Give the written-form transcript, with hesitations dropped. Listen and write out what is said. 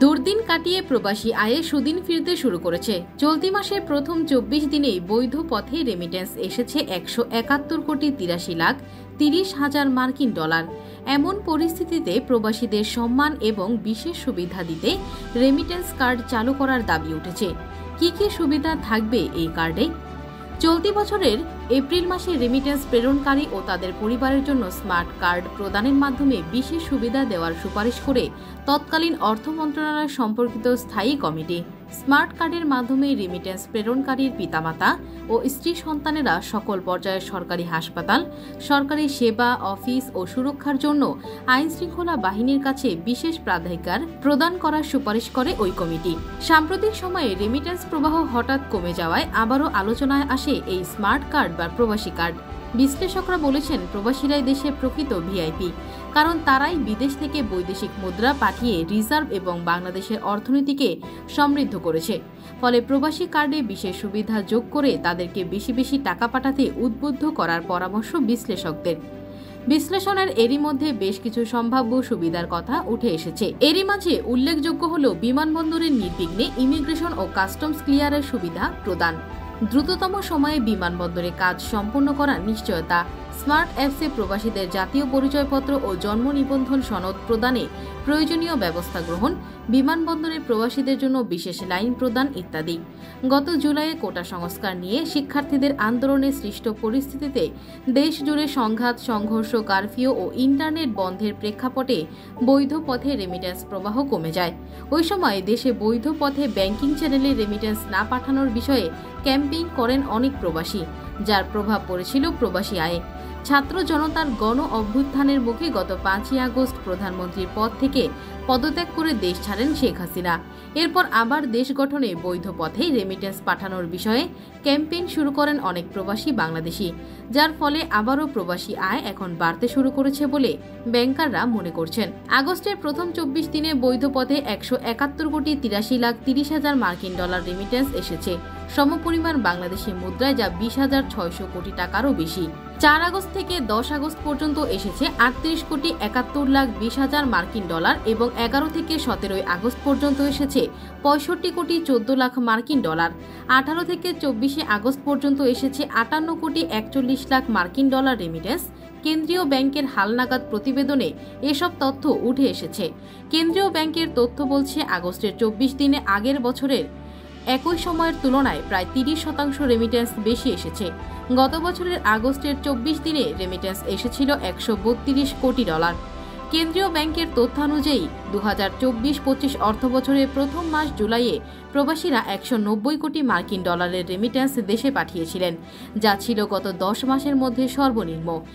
দুর্দিন কাটিয়ে প্রবাসী আয়ে সুদিন ফিরতে শুরু করেছে। চলতি মাসের প্রথম 24 দিনেই বৈধ পথে রেমিটেন্স এসেছে 171,30,30,000 মার্কিন ডলার। এমন পরিস্থিতিতে প্রবাসীদের সম্মান এবং বিশেষ সুবিধা দিতে রেমিটেন্স কার্ড চালু করার দাবি উঠেছে। কি কি সুবিধা থাকবে এই কার্ডে? চলতি বছরের এপ্রিল মাসে রেমিটেন্স প্রেরণকারী ও তাদের পরিবারের জন্য স্মার্ট কার্ড প্রদানের মাধ্যমে বিশেষ সুবিধা দেওয়ার সুপারিশ করে তৎকালীন অর্থ মন্ত্রণালয় সম্পর্কিত স্থায়ী কমিটি স্মার্ট কার্ডের মাধ্যমে রেমিটেন্স প্রেরণকারীর পিতামাতা ও স্ত্রী সন্তানেরা সকল পর্যায়ের সরকারি হাসপাতাল, সরকারি সেবা, অফিস ও সুরক্ষার জন্য আইন শৃঙ্খলা বাহিনীর কাছে বিশেষ প্রাধিকার প্রদান করার সুপারিশ করে ওই কমিটি। সাম্প্রতিক সময়ে রেমিটেন্স প্রবাহ হঠাৎ কমে যাওয়ায় আবারও আলোচনায় আসে এই স্মার্ট কার্ড বা প্রবাসী কার্ড। বিশ্লেষকরা বলেছেন, প্রবাসীরাই দেশের প্রকৃত ভিআইপি, কারণ তারাই বিদেশ থেকে বৈদেশিক মুদ্রা পাঠিয়ে রিজার্ভ এবং বাংলাদেশের অর্থনীতিকে সমৃদ্ধ করেছে। ফলে প্রবাসী কার্ডে বিশেষ সুবিধা যোগ করে তাদেরকে বেশি বেশি টাকা পাঠাতে উদ্বুদ্ধ করার পরামর্শ বিশ্লেষকদের। বিশ্লেষণের এরই মধ্যে বেশ কিছু সম্ভাব্য সুবিধার কথা উঠে এসেছে। এরই মাঝে উল্লেখযোগ্য হল বিমানবন্দরের নির্বিঘ্নে ইমিগ্রেশন ও কাস্টমস ক্লিয়ারের সুবিধা প্রদান, দ্রুততম সময়ে বিমানবন্দরে কাজ সম্পন্ন করার নিশ্চয়তা, স্মার্ট অ্যাপসে প্রবাসীদের জাতীয় পরিচয়পত্র ও জন্ম নিবন্ধন সনদ প্রদানে প্রয়োজনীয় ব্যবস্থা গ্রহণ, বিমানবন্দরে প্রবাসীদের জন্য বিশেষ লাইন প্রদান ইত্যাদি। গত জুলাইয়ে কোটা সংস্কার নিয়ে শিক্ষার্থীদের আন্দোলনে সৃষ্ট পরিস্থিতিতে দেশ জুড়ে সংঘাত, সংঘর্ষ, কারফিউ ও ইন্টারনেট বন্ধের প্রেক্ষাপটে বৈধ পথে রেমিটেন্স প্রবাহ কমে যায়। ওই সময় দেশে বৈধ পথে ব্যাংকিং চ্যানেলে রেমিটেন্স না পাঠানোর বিষয়ে ক্যাম্পেইন করেন অনেক প্রবাসী, যার প্রভাব পড়েছিল প্রবাসী আয়ে। ছাত্র জনতার গণ অভ্যুত্থানের মুখে গত 5ই আগস্ট প্রধানমন্ত্রীর পদ থেকে পদত্যাগ করে দেশ ছাড়েন শেখ হাসিনা। এরপর আবার দেশ গঠনে বৈধ পথে রেমিটেন্স পাঠানোর বিষয়ে ক্যাম্পেইন শুরু করেন অনেক প্রবাসী বাংলাদেশি, যার ফলে আবারও প্রবাসী আয় এখন বাড়তে শুরু করেছে বলে ব্যাংকাররা মনে করছেন। আগস্টের প্রথম 24 দিনে বৈধ পথে 171,83,30,000 মার্কিন ডলার রেমিটেন্স এসেছে, সমপরিমাণ বাংলাদেশি মুদ্রায়, যা 20,600 কোটি টাকারও বেশি। 4 আগস্ট থেকে 10 আগস্ট পর্যন্ত এসেছে 38,71,20,000 মার্কিন ডলার এবং 11 থেকে 17 আগস্ট পর্যন্ত এসেছে 65,14 লাখ মার্কিন ডলার। 18 থেকে 24 আগস্ট পর্যন্ত এসেছে 58,41 লাখ মার্কিন ডলার রেমিটেন্স। কেন্দ্রীয় ব্যাংকের হালনাগাদ প্রতিবেদনে এসব তথ্য উঠে এসেছে। কেন্দ্রীয় ব্যাংকের তথ্য বলছে, আগস্টের 24 দিনে আগের বছরের একই সময়ের তুলনায় প্রায় 30% রেমিটেন্স বেশি এসেছে। গত বছরের আগস্টের 24 দিনে রেমিটেন্স এসেছিল 132 কোটি ডলার। কেন্দ্রীয় ব্যাংকের তথ্যানুযায়ী 2024-25 অর্থবছরের প্রথম মাস জুলাইয়ে প্রবাসীরা 190 কোটি মার্কিন ডলারের রেমিটেন্স দেশে পাঠিয়েছিলেন, যা ছিল গত 10 মাসের মধ্যে সর্বনিম্ন।